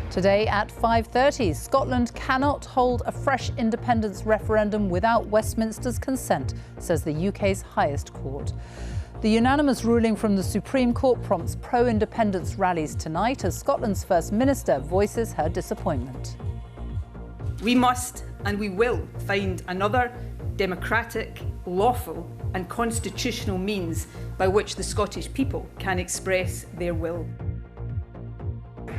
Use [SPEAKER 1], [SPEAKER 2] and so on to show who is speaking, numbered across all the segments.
[SPEAKER 1] Today at 5:30, Scotland cannot hold a fresh independence referendum without Westminster's consent, says the UK's highest court. The unanimous ruling from the Supreme Court prompts pro-independence rallies tonight as Scotland's First Minister voices her disappointment.
[SPEAKER 2] We must and we will find another democratic, lawful and constitutional means by which the Scottish people can express their will.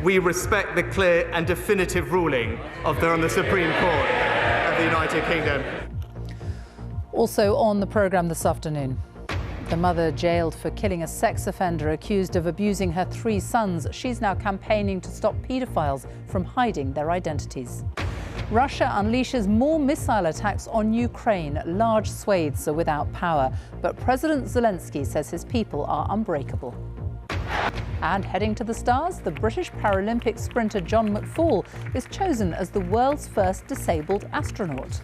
[SPEAKER 3] We respect the clear and definitive ruling on the Supreme Court of the United Kingdom.
[SPEAKER 1] Also on the programme this afternoon, the mother jailed for killing a sex offender accused of abusing her 3 sons. She's now campaigning to stop paedophiles from hiding their identities. Russia unleashes more missile attacks on Ukraine. Large swathes are without power, but President Zelensky says his people are unbreakable. And heading to the stars, the British Paralympic sprinter John McFall is chosen as the world's first disabled astronaut.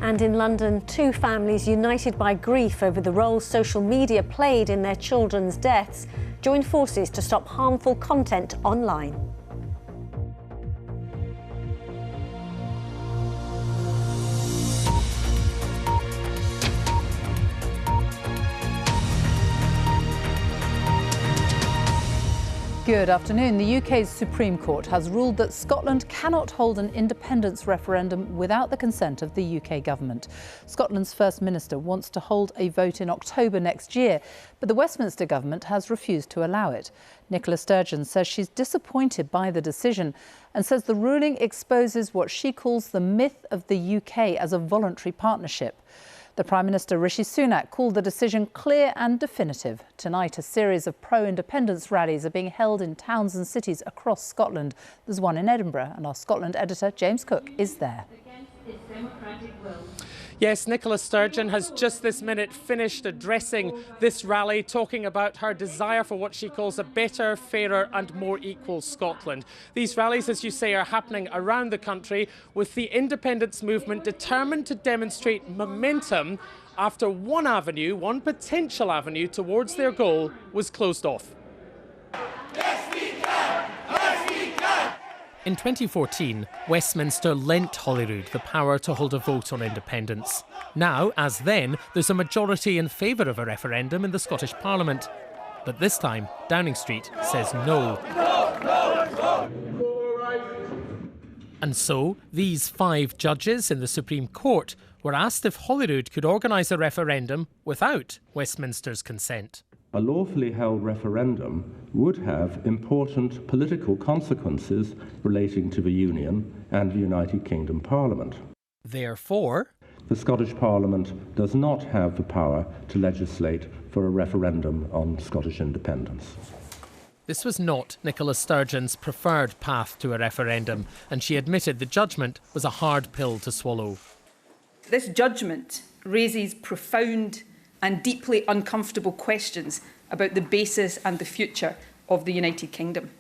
[SPEAKER 4] And in London, 2 families united by grief over the role social media played in their children's deaths joined forces to stop harmful content online.
[SPEAKER 1] Good afternoon. The UK's Supreme Court has ruled that Scotland cannot hold an independence referendum without the consent of the UK government. Scotland's First Minister wants to hold a vote in October next year, but the Westminster government has refused to allow it. Nicola Sturgeon says she's disappointed by the decision and says the ruling exposes what she calls the myth of the UK as a voluntary partnership. The Prime Minister Rishi Sunak called the decision clear and definitive. Tonight, a series of pro-independence rallies are being held in towns and cities across Scotland. There's one in Edinburgh, and our Scotland editor, James Cook, is there.
[SPEAKER 5] Yes, Nicola Sturgeon has just this minute finished addressing this rally, talking about her desire for what she calls a better, fairer and more equal Scotland. These rallies, as you say, are happening around the country with the independence movement determined to demonstrate momentum after one potential avenue towards their goal was closed off. In 2014, Westminster lent Holyrood the power to hold a vote on independence. Now, as then, there's a majority in favour of a referendum in the Scottish Parliament. But this time, Downing Street says no. And so, these 5 judges in the Supreme Court were asked if Holyrood could organise a referendum without Westminster's consent.
[SPEAKER 6] A lawfully held referendum would have important political consequences relating to the Union and the United Kingdom Parliament.
[SPEAKER 5] Therefore,
[SPEAKER 6] the Scottish Parliament does not have the power to legislate for a referendum on Scottish independence.
[SPEAKER 5] This was not Nicola Sturgeon's preferred path to a referendum, and she admitted the judgment was a hard pill to swallow.
[SPEAKER 2] This judgment raises profound and deeply uncomfortable questions about the basis and the future of the United Kingdom.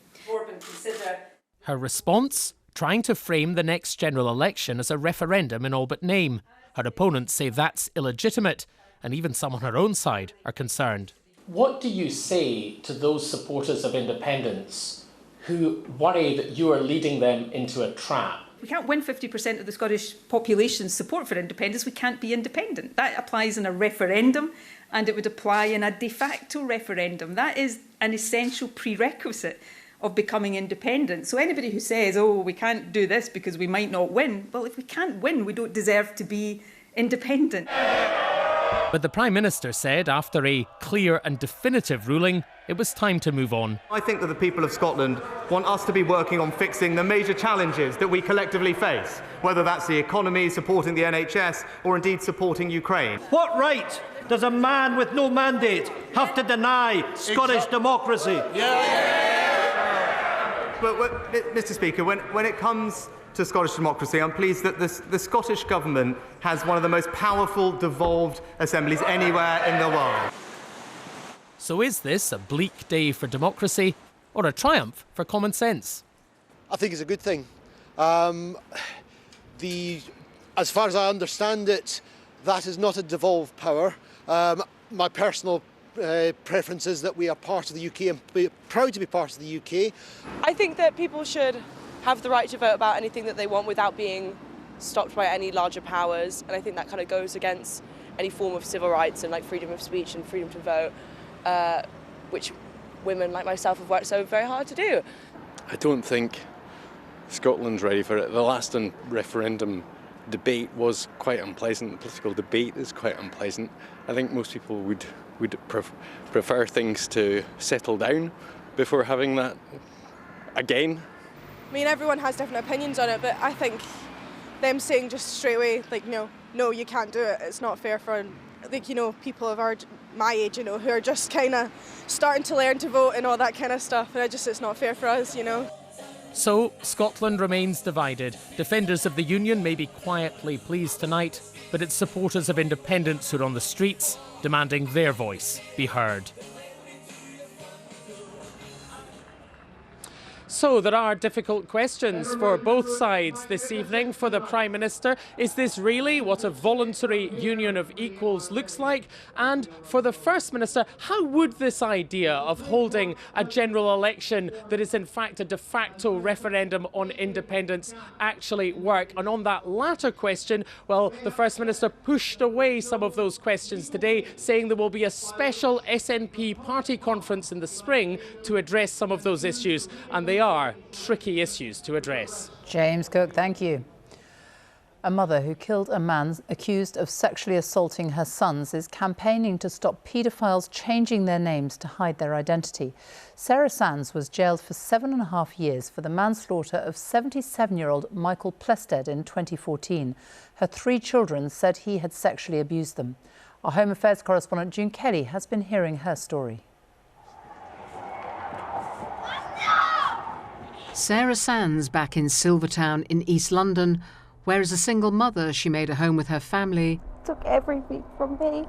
[SPEAKER 5] Her response? Trying to frame the next general election as a referendum in all but name. Her opponents say that's illegitimate, and even some on her own side are concerned.
[SPEAKER 7] What do you say to those supporters of independence who worry that you are leading them into a trap?
[SPEAKER 2] We can't win 50% of the Scottish population's support for independence. We can't be independent. That applies in a referendum, and it would apply in a de facto referendum. That is an essential prerequisite of becoming independent. So anybody who says, oh, we can't do this because we might not win, well, if we can't win, we don't deserve to be independent.
[SPEAKER 5] But the Prime Minister said after a clear and definitive ruling, it was time to move on.
[SPEAKER 3] I think that the people of Scotland want us to be working on fixing the major challenges that we collectively face, whether that's the economy, supporting the NHS, or indeed supporting Ukraine.
[SPEAKER 8] What right does a man with no mandate have to deny Scottish democracy?
[SPEAKER 3] But, Mr. Speaker, when it comes to Scottish democracy, I'm pleased that the Scottish Government has one of the most powerful devolved assemblies anywhere in the world.
[SPEAKER 5] So is this a bleak day for democracy or a triumph for common sense?
[SPEAKER 9] I think it's a good thing. As far as I understand it, that is not a devolved power. My personal preference is that we are part of the UK and be proud to be part of the UK.
[SPEAKER 10] I think that people should have the right to vote about anything that they want without being stopped by any larger powers, and I think that kind of goes against any form of civil rights and like freedom of speech and freedom to vote, which women like myself have worked so very hard to do.
[SPEAKER 11] I don't think Scotland's ready for it. The last referendum debate was quite unpleasant. The political debate is quite unpleasant. I think most people would prefer things to settle down before having that again.
[SPEAKER 10] I mean, everyone has different opinions on it, but I think them saying just straight away, like, no, you can't do it. It's not fair for, like, people of my age, who are just kind of starting to learn to vote and all that kind of stuff. And it's not fair for us,
[SPEAKER 5] So, Scotland remains divided. Defenders of the Union may be quietly pleased tonight, but it's supporters of independence who are on the streets, demanding their voice be heard. So there are difficult questions for both sides this evening. For the Prime Minister, is this really what a voluntary union of equals looks like? And for the First Minister, how would this idea of holding a general election that is in fact a de facto referendum on independence actually work? And on that latter question, well, the First Minister pushed away some of those questions today, saying there will be a special SNP party conference in the spring to address some of those issues. And they are tricky issues to address.
[SPEAKER 1] James Cook, thank you. A mother who killed a man accused of sexually assaulting her sons is campaigning to stop paedophiles changing their names to hide their identity. Sarah Sands was jailed for 7.5 years for the manslaughter of 77-year-old Michael Plested in 2014. Her 3 children said he had sexually abused them. Our Home Affairs correspondent June Kelly has been hearing her story.
[SPEAKER 12] Sarah Sands back in Silvertown in East London, where as a single mother she made a home with her family.
[SPEAKER 13] Took everything from me.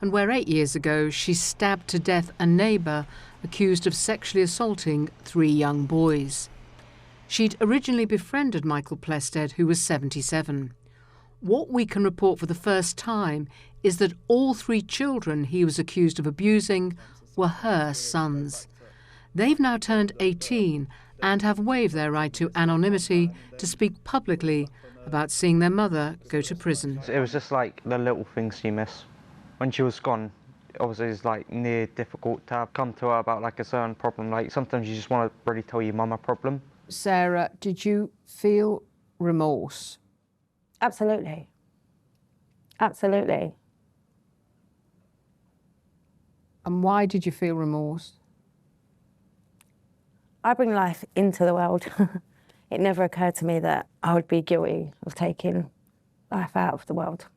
[SPEAKER 12] And where 8 years ago she stabbed to death a neighbour accused of sexually assaulting 3 young boys. She'd originally befriended Michael Plested, who was 77. What we can report for the first time is that all 3 children he was accused of abusing were her sons. They've now turned 18 and have waived their right to anonymity to speak publicly about seeing their mother go to prison.
[SPEAKER 14] It was just like the little things you miss. When she was gone, obviously it's like near difficult to have come to her about like a certain problem. Like sometimes you just want to really tell your mum a problem.
[SPEAKER 12] Sarah, did you feel remorse?
[SPEAKER 13] Absolutely. Absolutely.
[SPEAKER 12] And why did you feel remorse?
[SPEAKER 13] I bring life into the world. It never occurred to me that I would be guilty of taking life out of the world.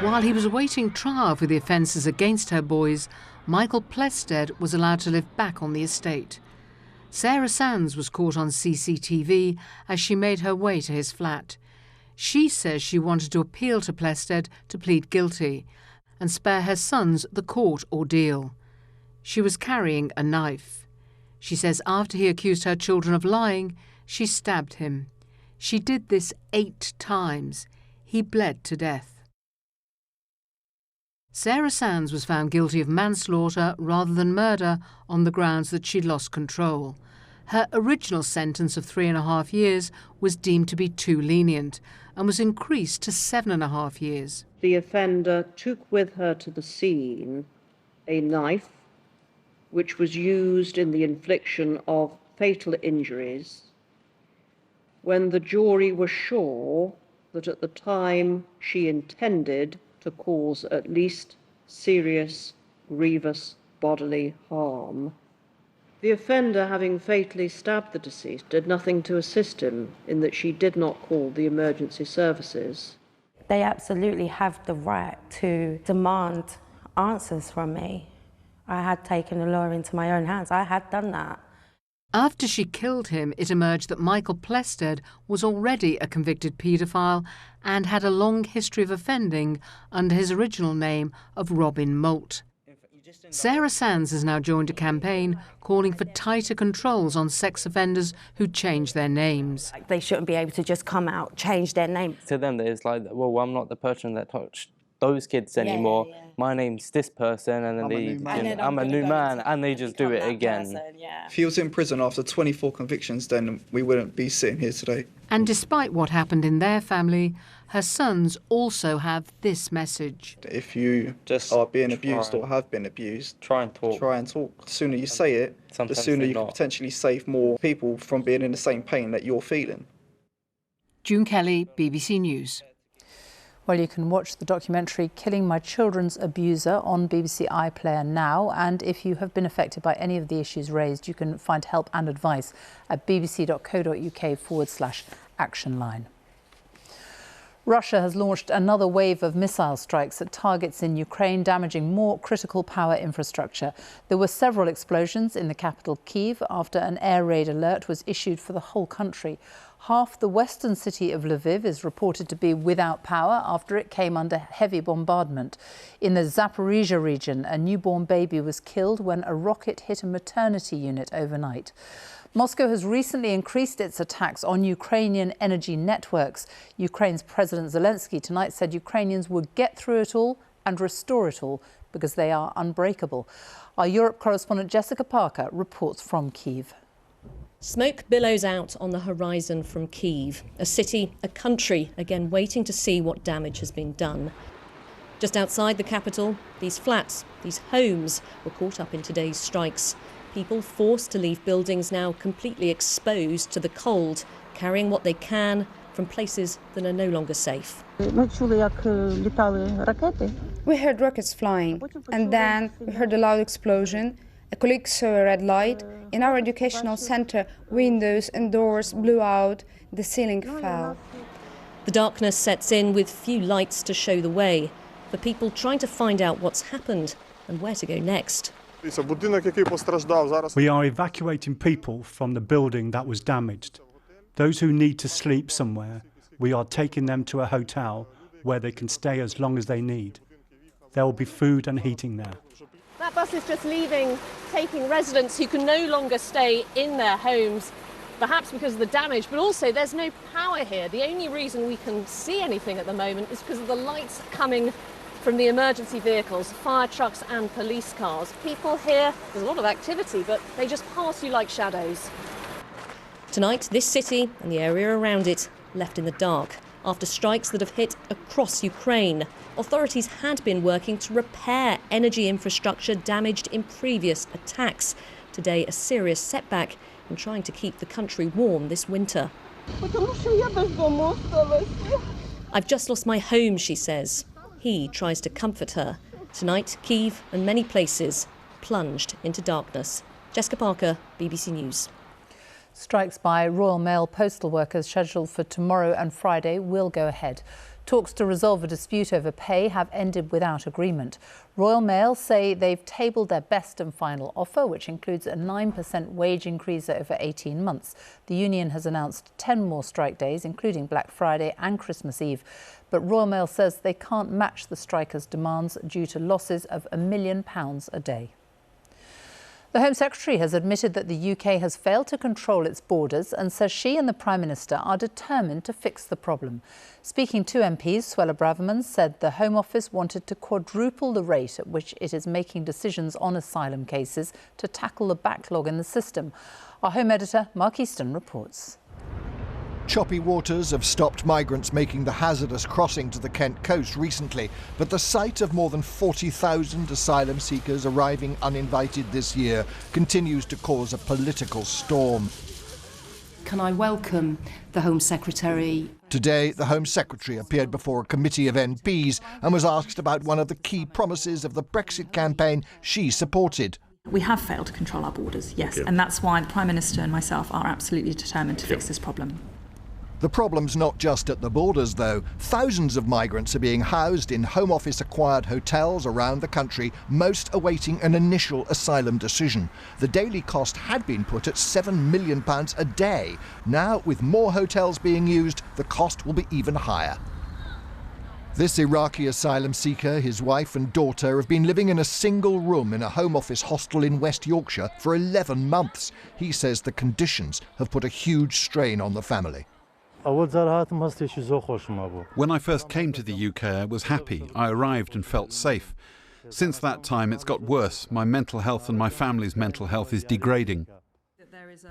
[SPEAKER 12] While he was awaiting trial for the offences against her boys, Michael Plested was allowed to live back on the estate. Sarah Sands was caught on CCTV as she made her way to his flat. She says she wanted to appeal to Plested to plead guilty and spare her sons the court ordeal. She was carrying a knife. She says after he accused her children of lying, she stabbed him. She did this 8 times. He bled to death. Sarah Sands was found guilty of manslaughter rather than murder on the grounds that she'd lost control. Her original sentence of 3.5 years was deemed to be too lenient and was increased to 7.5 years.
[SPEAKER 15] The offender took with her to the scene a knife which was used in the infliction of fatal injuries when the jury was sure that at the time she intended to cause at least serious, grievous bodily harm. The offender, having fatally stabbed the deceased, did nothing to assist him in that she did not call the emergency services.
[SPEAKER 13] They absolutely have the right to demand answers from me. I had taken the law into my own hands. I had done that.
[SPEAKER 12] After she killed him, it emerged that Michael Plested was already a convicted paedophile and had a long history of offending under his original name of Robin Moult. Sarah Sands has now joined a campaign calling for tighter controls on sex offenders who change their names.
[SPEAKER 13] They shouldn't be able to just come out, change their name.
[SPEAKER 14] To them, it's like, well, I'm not the person that touched
[SPEAKER 16] those kids anymore. My name's this person, and then I'm a new man, and they just do it again.
[SPEAKER 17] If he was in prison after 24 convictions, then we wouldn't be sitting here today.
[SPEAKER 12] And despite what happened in their family, her sons also have this message.
[SPEAKER 17] If you are being abused or have been abused, try and talk. The sooner you say it, the sooner you can potentially save more people from being in the same pain that you're feeling.
[SPEAKER 12] June Kelly, BBC News.
[SPEAKER 1] Well, you can watch the documentary Killing My Children's Abuser on BBC iPlayer now. And if you have been affected by any of the issues raised, you can find help and advice at bbc.co.uk/action line. Russia has launched another wave of missile strikes at targets in Ukraine, damaging more critical power infrastructure. There were several explosions in the capital, Kyiv, after an air raid alert was issued for the whole country. Half the western city of Lviv is reported to be without power after it came under heavy bombardment. In the Zaporizhia region, a newborn baby was killed when a rocket hit a maternity unit overnight. Moscow has recently increased its attacks on Ukrainian energy networks. Ukraine's President Zelensky tonight said Ukrainians would get through it all and restore it all because they are unbreakable. Our Europe correspondent Jessica Parker reports from Kyiv.
[SPEAKER 18] Smoke billows out on the horizon from Kyiv, a city, a country, again waiting to see what damage has been done. Just outside the capital, these flats, these homes were caught up in today's strikes. People forced to leave buildings now completely exposed to the cold, carrying what they can from places that are no longer safe.
[SPEAKER 19] We heard rockets flying, and then we heard a loud explosion. A colleague saw a red light. In our educational centre, windows and doors blew out, the ceiling fell.
[SPEAKER 18] The darkness sets in with few lights to show the way for people trying to find out what's happened and where to go next.
[SPEAKER 20] We are evacuating people from the building that was damaged. Those who need to sleep somewhere, we are taking them to a hotel where they can stay as long as they need. There will be food and heating there.
[SPEAKER 18] That bus is just leaving, taking residents who can no longer stay in their homes, perhaps because of the damage, but also there's no power here. The only reason we can see anything at the moment is because of the lights coming from the emergency vehicles, fire trucks and police cars. People here, there's a lot of activity, but they just pass you like shadows. Tonight, this city and the area around it left in the dark after strikes that have hit across Ukraine. Authorities had been working to repair energy infrastructure damaged in previous attacks. Today, a serious setback in trying to keep the country warm this winter. I've just lost my home, she says. He tries to comfort her. Tonight, Kyiv and many places plunged into darkness. Jessica Parker, BBC News.
[SPEAKER 1] Strikes by Royal Mail postal workers scheduled for tomorrow and Friday will go ahead. Talks to resolve a dispute over pay have ended without agreement. Royal Mail say they've tabled their best and final offer, which includes a 9% wage increase over 18 months. The union has announced 10 more strike days, including Black Friday and Christmas Eve. But Royal Mail says they can't match the strikers' demands due to losses of £1 million a day. The Home Secretary has admitted that the UK has failed to control its borders and says she and the Prime Minister are determined to fix the problem. Speaking to MPs, Suella Braverman said the Home Office wanted to quadruple the rate at which it is making decisions on asylum cases to tackle the backlog in the system. Our Home Editor, Mark Easton, reports.
[SPEAKER 21] Choppy waters have stopped migrants making the hazardous crossing to the Kent coast recently, but the sight of more than 40,000 asylum seekers arriving uninvited this year continues to cause a political storm.
[SPEAKER 22] Can I welcome the Home Secretary?
[SPEAKER 21] Today, the Home Secretary appeared before a committee of MPs and was asked about one of the key promises of the Brexit campaign she supported.
[SPEAKER 23] We have failed to control our borders, yes, and that's why the Prime Minister and myself are absolutely determined to fix this problem.
[SPEAKER 21] The problem's not just at the borders, though. Thousands of migrants are being housed in Home Office-acquired hotels around the country, most awaiting an initial asylum decision. The daily cost had been put at £7 million a day. Now, with more hotels being used, the cost will be even higher. This Iraqi asylum seeker, his wife and daughter have been living in a single room in a Home Office hostel in West Yorkshire for 11 months. He says the conditions have put a huge strain on the family.
[SPEAKER 4] When I first came to the UK, I was happy. I arrived and felt safe. Since that time, it's got worse. My mental health and my family's mental health is degrading.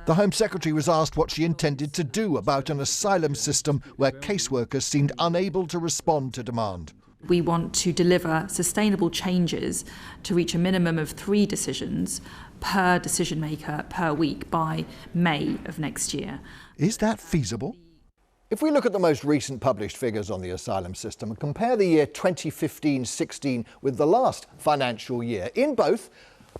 [SPEAKER 21] The Home Secretary was asked what she intended to do about an asylum system where caseworkers seemed unable to respond to demand.
[SPEAKER 23] We want to deliver sustainable changes to reach a minimum of 3 decisions per decision maker per week by May of next year.
[SPEAKER 21] Is that feasible? If we look at the most recent published figures on the asylum system and compare the year 2015-16 with the last financial year, in both,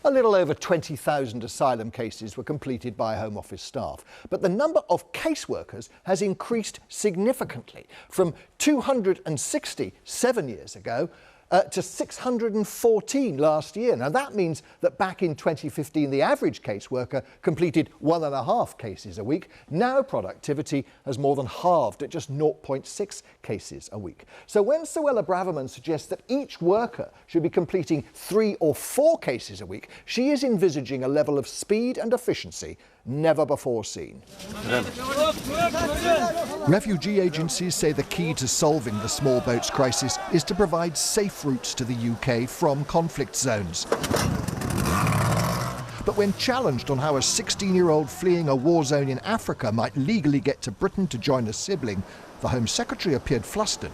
[SPEAKER 21] a little over 20,000 asylum cases were completed by Home Office staff. But the number of caseworkers has increased significantly from 260 7 years ago to 614 last year. Now that means that back in 2015 the average caseworker completed 1.5 cases a week. Now productivity has more than halved at just 0.6 cases a week. So when Suella Braverman suggests that each worker should be completing 3 or 4 cases a week, she is envisaging a level of speed and efficiency never before seen. Refugee agencies say the key to solving the small boats crisis is to provide safe routes to the UK from conflict zones. But when challenged on how a 16-year-old fleeing a war zone in Africa might legally get to Britain to join a sibling, the Home Secretary appeared flustered.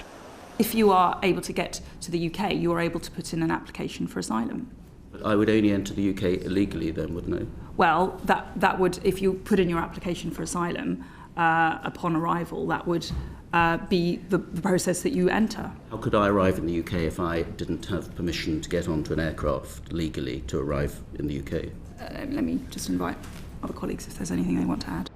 [SPEAKER 23] If you are able to get to the UK, you are able to put in an application for asylum.
[SPEAKER 6] I would only enter the UK illegally then, wouldn't I?
[SPEAKER 23] Well, that would, if you put in your application for asylum upon arrival, that would be the process that you enter.
[SPEAKER 6] How could I arrive in the UK if I didn't have permission to get onto an aircraft legally to arrive in the UK?
[SPEAKER 23] Let me just invite other colleagues if there's anything they want to add.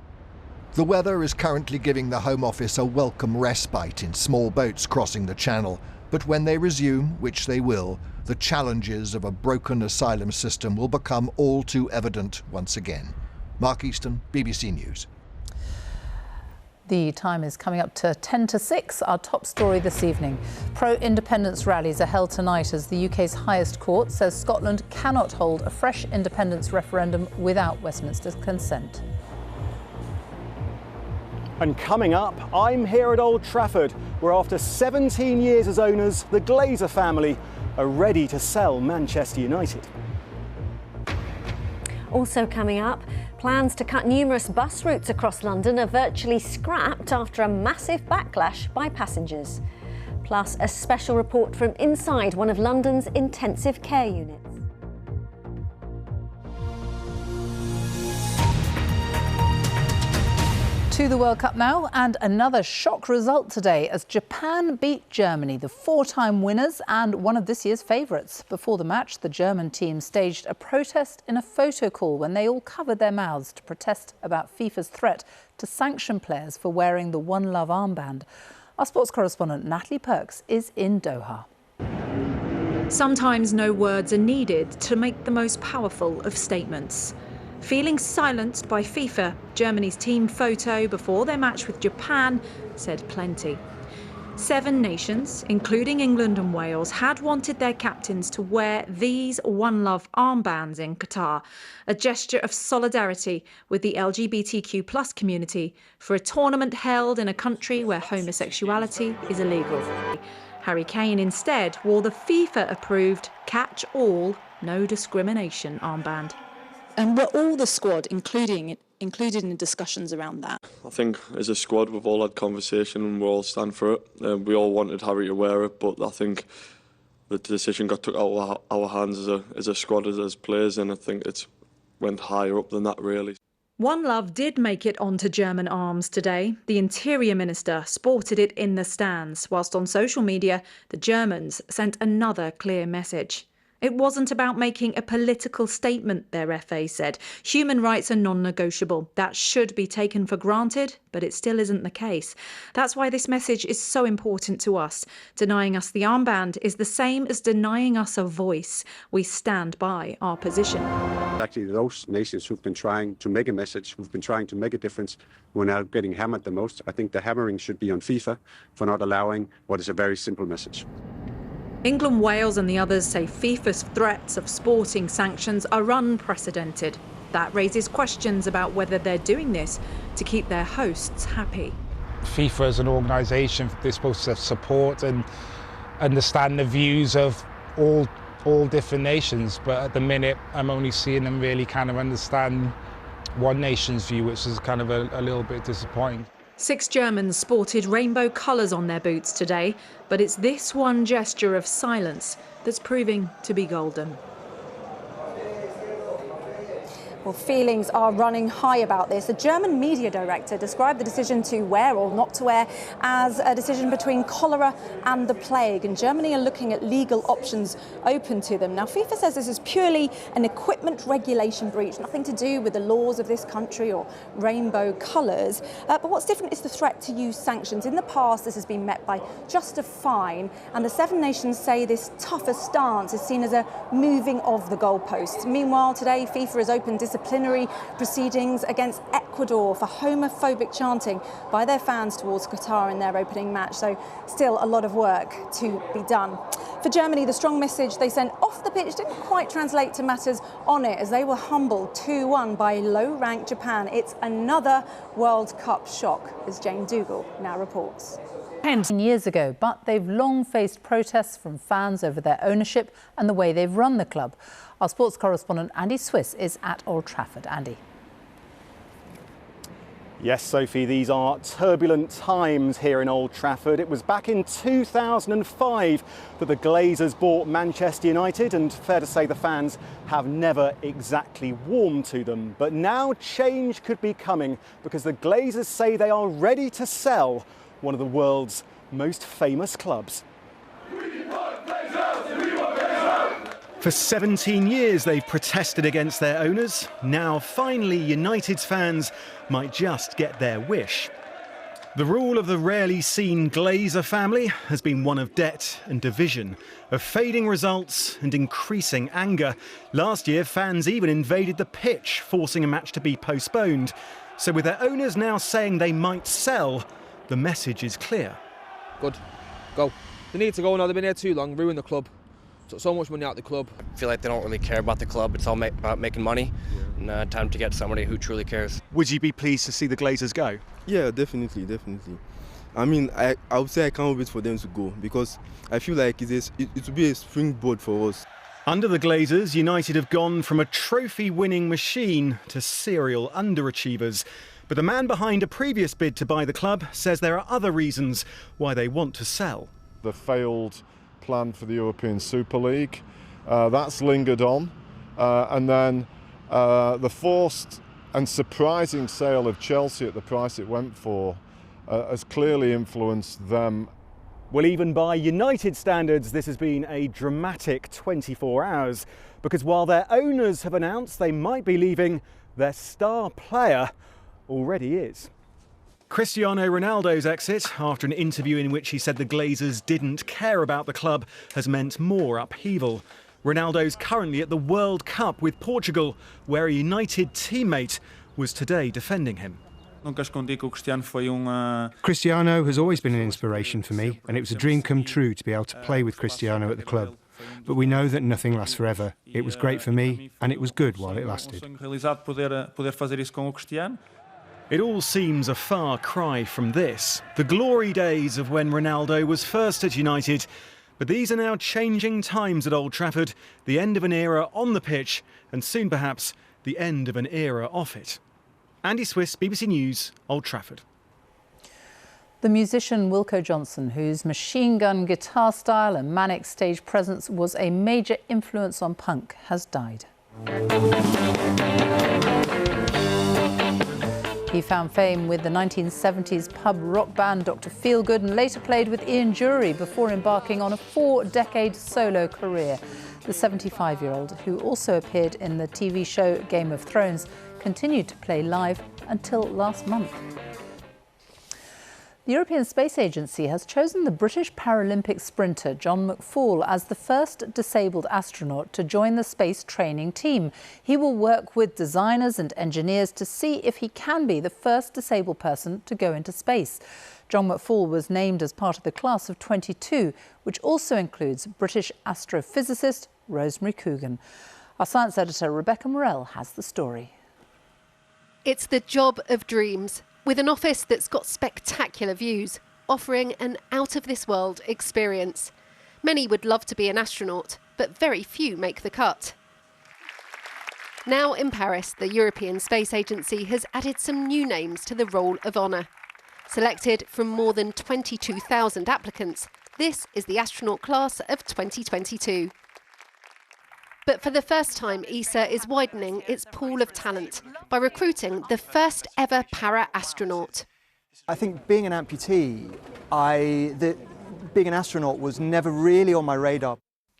[SPEAKER 21] The weather is currently giving the Home Office a welcome respite in small boats crossing the Channel. But when they resume, which they will, the challenges of a broken asylum system will become all too evident once again. Mark Easton, BBC News.
[SPEAKER 1] The time is coming up to 10 to 6. Our top story this evening. Pro-independence rallies are held tonight as the UK's highest court says Scotland cannot hold a fresh independence referendum without Westminster's consent.
[SPEAKER 7] And coming up, I'm here at Old Trafford, where after 17 years as owners, the Glazer family are ready to sell Manchester United.
[SPEAKER 24] Also coming up, plans to cut numerous bus routes across London are virtually scrapped after a massive backlash by passengers. Plus, a special report from inside one of London's intensive care units.
[SPEAKER 1] To the World Cup now, and another shock result today as Japan beat Germany, the 4-time winners and one of this year's favourites. Before the match, the German team staged a protest in a photo call when they all covered their mouths to protest about FIFA's threat to sanction players for wearing the One Love armband. Our sports correspondent Natalie Perks is in Doha.
[SPEAKER 25] Sometimes no words are needed to make the most powerful of statements. Feeling silenced by FIFA, Germany's team photo before their match with Japan said plenty. 7 nations, including England and Wales, had wanted their captains to wear these One Love armbands in Qatar, a gesture of solidarity with the LGBTQ+ community for a tournament held in a country where homosexuality is illegal. Harry Kane instead wore the FIFA-approved Catch All, No Discrimination armband.
[SPEAKER 26] And were all the squad included in discussions around that?
[SPEAKER 27] I think as a squad we've all had conversation and we all stand for it. We all wanted Harry to wear it, but I think the decision got took out of our hands as a squad, as players, and I think it's went higher up than that really.
[SPEAKER 25] One Love did make it onto German arms today. The Interior Minister sported it in the stands, whilst on social media the Germans sent another clear message. It wasn't about making a political statement, their FA said. Human rights are non-negotiable. That should be taken for granted, but it still isn't the case. That's why this message is so important to us. Denying us the armband is the same as denying us a voice. We stand by our position.
[SPEAKER 28] Actually, those nations who've been trying to make a message, who've been trying to make a difference, who are now getting hammered the most. I think the hammering should be on FIFA for not allowing what is a very simple message.
[SPEAKER 25] England, Wales and the others say FIFA's threats of sporting sanctions are unprecedented. That raises questions about whether they're doing this to keep their hosts happy.
[SPEAKER 2] FIFA as an organisation, they're supposed to support and understand the views of all different nations, but at the minute I'm only seeing them really kind of understand one nation's view, which is kind of a little bit disappointing.
[SPEAKER 25] 6 Germans sported rainbow colours on their boots today, but it's this one gesture of silence that's proving to be golden.
[SPEAKER 3] Well, feelings are running high about this. The German media director described the decision to wear or not to wear as a decision between cholera and the plague, and Germany are looking at legal options open to them. Now, FIFA says this is purely an equipment regulation breach, nothing to do with the laws of this country or rainbow colours. But what's different is the threat to use sanctions. In the past, this has been met by just a fine, and the 7 nations say this tougher stance is seen as a moving of the goalposts. Meanwhile, today, FIFA has opened disciplinary proceedings against Ecuador for homophobic chanting by their fans towards Qatar in their opening match. So still a lot of work to be done. For Germany, the strong message they sent off the pitch didn't quite translate to matters on it, as they were humbled 2-1 by low-ranked Japan. It's another World Cup shock, as Jane Dougal now reports.
[SPEAKER 1] 10 years ago, but they've long faced protests from fans over their ownership and the way they've run the club. Our sports correspondent Andy Swiss is at Old Trafford. Andy.
[SPEAKER 7] Yes, Sophie, these are turbulent times here in Old Trafford. It was back in 2005 that the Glazers bought Manchester United, and fair to say the fans have never exactly warmed to them. But now change could be coming, because the Glazers say they are ready to sell one of the world's most famous clubs. For 17 years they've protested against their owners. Now finally United's fans might just get their wish. The rule of the rarely seen Glazer family has been one of debt and division, of fading results and increasing anger. Last year fans even invaded the pitch, forcing a match to be postponed. So with their owners now saying they might sell, the message is clear.
[SPEAKER 5] Good. Go. They need to go now. They've been here too long. Ruin the club. Took so much money out of the club.
[SPEAKER 8] I feel like they don't really care about the club. It's all about making money. And time to get somebody who truly cares.
[SPEAKER 7] Would you be pleased to see the Glazers go?
[SPEAKER 9] Yeah, definitely. I mean, I would say I can't wait for them to go, because I feel like it will be a springboard for us.
[SPEAKER 7] Under the Glazers, United have gone from a trophy-winning machine to serial underachievers. But the man behind a previous bid to buy the club says there are other reasons why they want to sell.
[SPEAKER 10] The failed plan for the European Super League, that's lingered on. And then the forced and surprising sale of Chelsea at the price it went for has clearly influenced them.
[SPEAKER 7] Well, even by United standards, this has been a dramatic 24 hours, because while their owners have announced they might be leaving, their star player already is. Cristiano Ronaldo's exit, after an interview in which he said the Glazers didn't care about the club, has meant more upheaval. Ronaldo's currently at the World Cup with Portugal, where a United teammate was today defending him.
[SPEAKER 11] Cristiano has always been an inspiration for me, and it was a dream come true to be able to play with Cristiano at the club. But we know that nothing lasts forever. It was great for me, and it was good while it lasted.
[SPEAKER 7] It all seems a far cry from this, the glory days of when Ronaldo was first at United. But these are now changing times at Old Trafford, the end of an era on the pitch, and soon perhaps the end of an era off it. Andy Swiss, BBC News, Old Trafford.
[SPEAKER 1] The musician Wilko Johnson, whose machine gun guitar style and manic stage presence was a major influence on punk, has died. He found fame with the 1970s pub rock band Dr. Feelgood and later played with Ian Dury before embarking on a 4-decade solo career. The 75-year-old, who also appeared in the TV show Game of Thrones, continued to play live until last month. The European Space Agency has chosen the British Paralympic sprinter John McFall as the first disabled astronaut to join the space training team. He will work with designers and engineers to see if he can be the first disabled person to go into space. John McFall was named as part of the class of 22, which also includes British astrophysicist Rosemary Coogan. Our science editor Rebecca Morell has the story.
[SPEAKER 15] It's the job of dreams.
[SPEAKER 12] with an office that's got spectacular views, offering an out-of-this-world experience. Many would love to be an astronaut, but very few make the cut. Now in Paris, the European Space Agency has added some new names to the Roll of Honour. Selected from more than 22,000 applicants, this is the astronaut class of 2022. But for the first time, ESA is widening its pool of talent by recruiting the first ever para-astronaut.
[SPEAKER 13] I think being an amputee, being an astronaut was never really on my radar.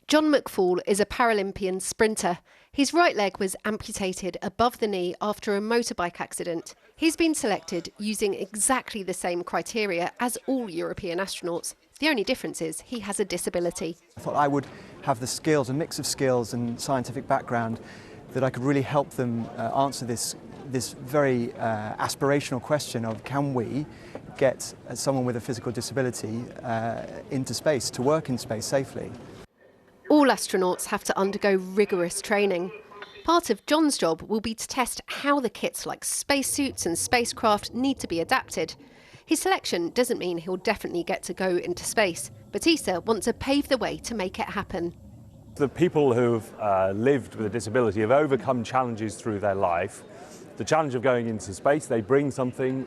[SPEAKER 12] John McFall is a Paralympian sprinter. His right leg was amputated above the knee after a motorbike accident. He's been selected using exactly the same criteria as all European astronauts. The only difference is he has a disability.
[SPEAKER 13] I thought I would have the skills, a mix of skills and scientific background, that I could really help them answer this very aspirational question of, can we get someone with a physical disability into space, to work in space safely?
[SPEAKER 12] All astronauts have to undergo rigorous training. Part of John's job will be to test how the kits like spacesuits and spacecraft need to be adapted. His selection doesn't mean he'll definitely get to go into space, but ESA want to pave the way to make it happen.
[SPEAKER 14] The people who've lived with a disability have overcome challenges through their life. The challenge of going into space, they bring something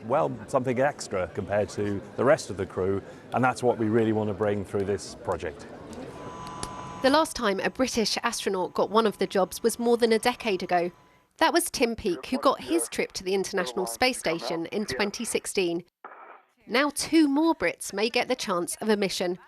[SPEAKER 14] extra compared to the rest of the crew, and that's what we really want to bring through this project.
[SPEAKER 12] The last time a British astronaut got one of the jobs was more than a decade ago. That was Tim Peake, who got his trip to the International Space Station in 2016. Now 2 more Brits may get the chance of a mission.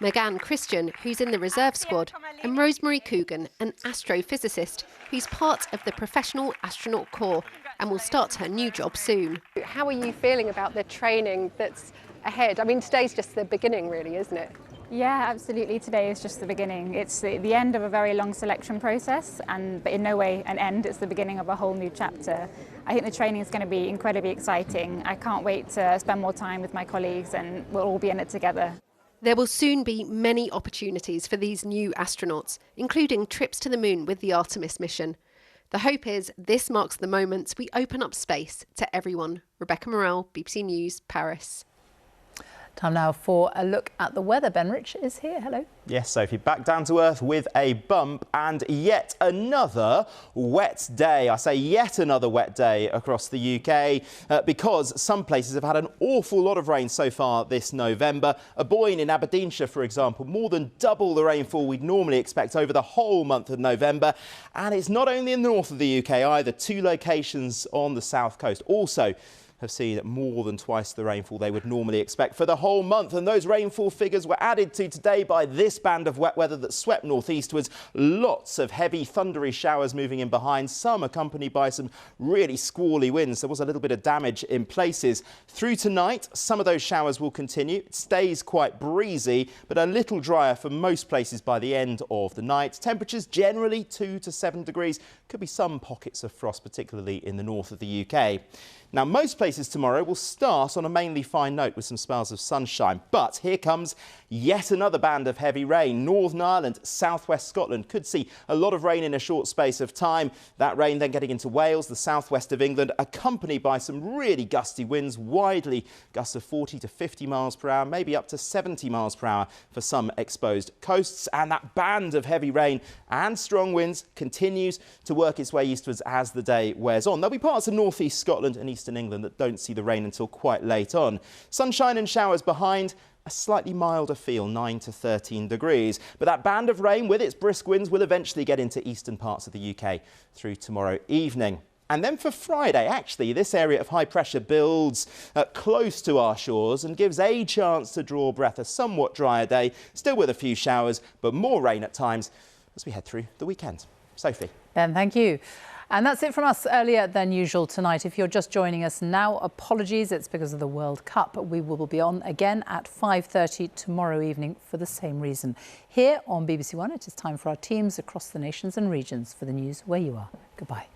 [SPEAKER 12] McGann Christian, who's in the reserve squad, and Rosemary Coogan, an astrophysicist who's part of the Professional Astronaut Corps and will start her new job soon. How are you feeling about the training that's ahead? I mean, today's just the beginning, really, isn't it?
[SPEAKER 15] Yeah, absolutely. Today is just the beginning. It's the end of a very long selection process, but in no way an end. It's the beginning of a whole new chapter. I think the training is going to be incredibly exciting. I can't wait to spend more time with my colleagues, and we'll all be in it together.
[SPEAKER 12] There will soon be many opportunities for these new astronauts, including trips to the moon with the Artemis mission. The hope is this marks the moment we open up space to everyone. Rebecca Morel, BBC News, Paris.
[SPEAKER 1] Time now for a look at the weather. Ben Rich is here. Hello.
[SPEAKER 16] Yes, Sophie, back down to earth with a bump and yet another wet day. I say yet another wet day across the UK because some places have had an awful lot of rain so far this November. Aboyne in Aberdeenshire, for example, more than double the rainfall we'd normally expect over the whole month of November. And it's not only in the north of the UK either. 2 locations on the south coast also have seen more than twice the rainfall they would normally expect for the whole month. And those rainfall figures were added to today by this band of wet weather that swept northeastwards. Lots of heavy thundery showers moving in behind, some accompanied by some really squally winds. There was a little bit of damage in places. Through tonight, some of those showers will continue. It stays quite breezy, but a little drier for most places by the end of the night. Temperatures generally 2 to 7 degrees. Could be some pockets of frost, particularly in the north of the UK. Now, most places tomorrow will start on a mainly fine note with some spells of sunshine. But here comes yet another band of heavy rain. Northern Ireland, southwest Scotland could see a lot of rain in a short space of time. That rain then getting into Wales, the southwest of England, accompanied by some really gusty winds, widely gusts of 40 to 50 miles per hour, maybe up to 70 miles per hour for some exposed coasts. And that band of heavy rain and strong winds continues to work its way eastwards as the day wears on. There'll be parts of northeast Scotland and eastern England that don't see the rain until quite late on. Sunshine and showers behind, a slightly milder feel, 9 to 13 degrees. But that band of rain with its brisk winds will eventually get into eastern parts of the UK through tomorrow evening. And then for Friday, actually, this area of high pressure builds close to our shores and gives a chance to draw breath. A somewhat drier day, still with a few showers, but more rain at times as we head through the weekend. Sophie.
[SPEAKER 1] Ben, thank you. And that's it from us earlier than usual tonight. If you're just joining us now, apologies. It's because of the World Cup. We will be on again at 5:30 tomorrow evening for the same reason. Here on BBC One, it is time for our teams across the nations and regions for the news where you are. Goodbye.